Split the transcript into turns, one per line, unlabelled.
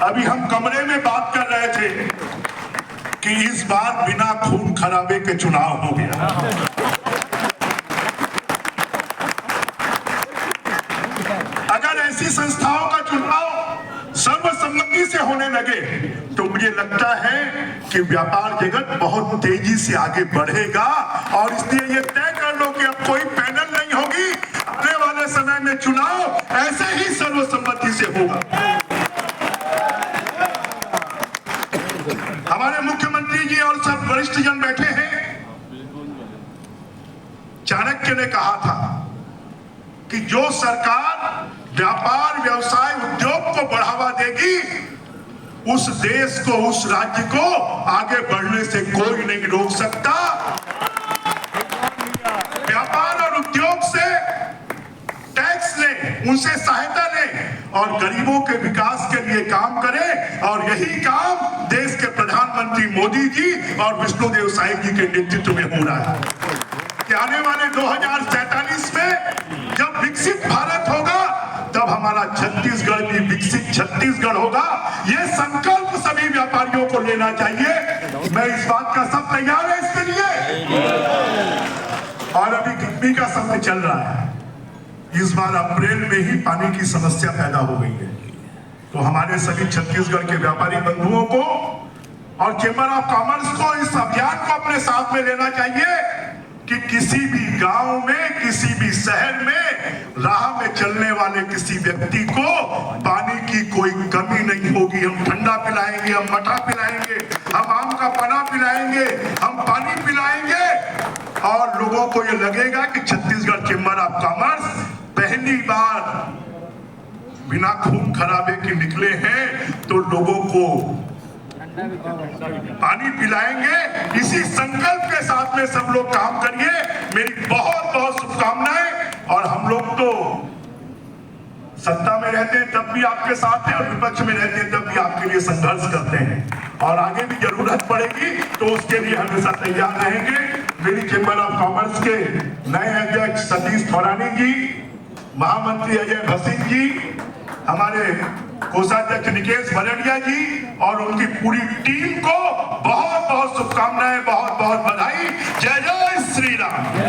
अभी हम कमरे में बात कर रहे थे कि इस बार बिना खून खराबे के चुनाव हो गया। अगर ऐसी संस्थाओं का चुनाव सर्वसम्मति से होने लगे तो मुझे लगता है कि व्यापार जगत बहुत तेजी से आगे बढ़ेगा। और इसलिए ये तय कर लो कि अब कोई पैनल नहीं होगी, आने वाले समय में चुनाव ऐसे ही सर्वसम्मति से होगा। हमारे मुख्यमंत्री जी और सब वरिष्ठ जन बैठे हैं। चाणक्य ने कहा था कि जो सरकार व्यापार, व्यवसाय, उद्योग को बढ़ावा देगी, उस देश को, उस राज्य को आगे बढ़ने से कोई नहीं रोक सकता। व्यापार और उद्योग से टैक्स ले, उनसे सहायता ले और गरीबों के विकास के लिए काम करें। और यही काम देश के प्रधानमंत्री मोदी जी और विष्णुदेव साई जी के नेतृत्व में हो रहा है कि आने वाले 2047 में जब विकसित भारत होगा तब हमारा छत्तीसगढ़ भी विकसित छत्तीसगढ़ होगा। ये संकल्प सभी व्यापारियों को लेना चाहिए। मैं इस बात का सब तैयार है इसके लिए। और अभी कितनी का समय चल रहा है, इस बार अप्रैल में ही पानी की समस्या पैदा हो गई है। तो हमारे सभी छत्तीसगढ़ के व्यापारी बंधुओं को और चेंबर ऑफ कॉमर्स को इस अभियान को अपने साथ में लेना चाहिए कि किसी भी गांव में, किसी भी शहर में राह में चलने वाले किसी व्यक्ति को पानी की कोई कमी नहीं होगी। हम ठंडा पिलाएंगे, हम मठा पिलाएंगे, हम आम का पना पिलाएंगे, हम पानी पिलाएंगे और लोगों को ये लगेगा कि छत्तीसगढ़ चेंबर ऑफ कॉमर्स पहली बार बिना खून खराबे के निकले हैं तो लोगों को पानी पिलाएंगे। इसी संकल्प के साथ में सब लोग काम करिए। मेरी बहुत बहुत शुभकामनाएं। और हम लोग तो सत्ता में रहते हैं तब भी आपके साथ हैं और विपक्ष में रहते हैं तब भी आपके लिए संघर्ष करते हैं और आगे भी जरूरत पड़ेगी तो उसके लिए हमेशा तैयार रहेंगे। मेरी चेंबर ऑफ कॉमर्स के नए अध्यक्ष सतीश थोरानी जी, महामंत्री अजय भसीन जी, हमारे कोषाध्यक्ष निकेश भरड़िया जी और उनकी पूरी टीम को बहुत बहुत शुभकामनाएं, बहुत बहुत बधाई। जय जय श्री राम।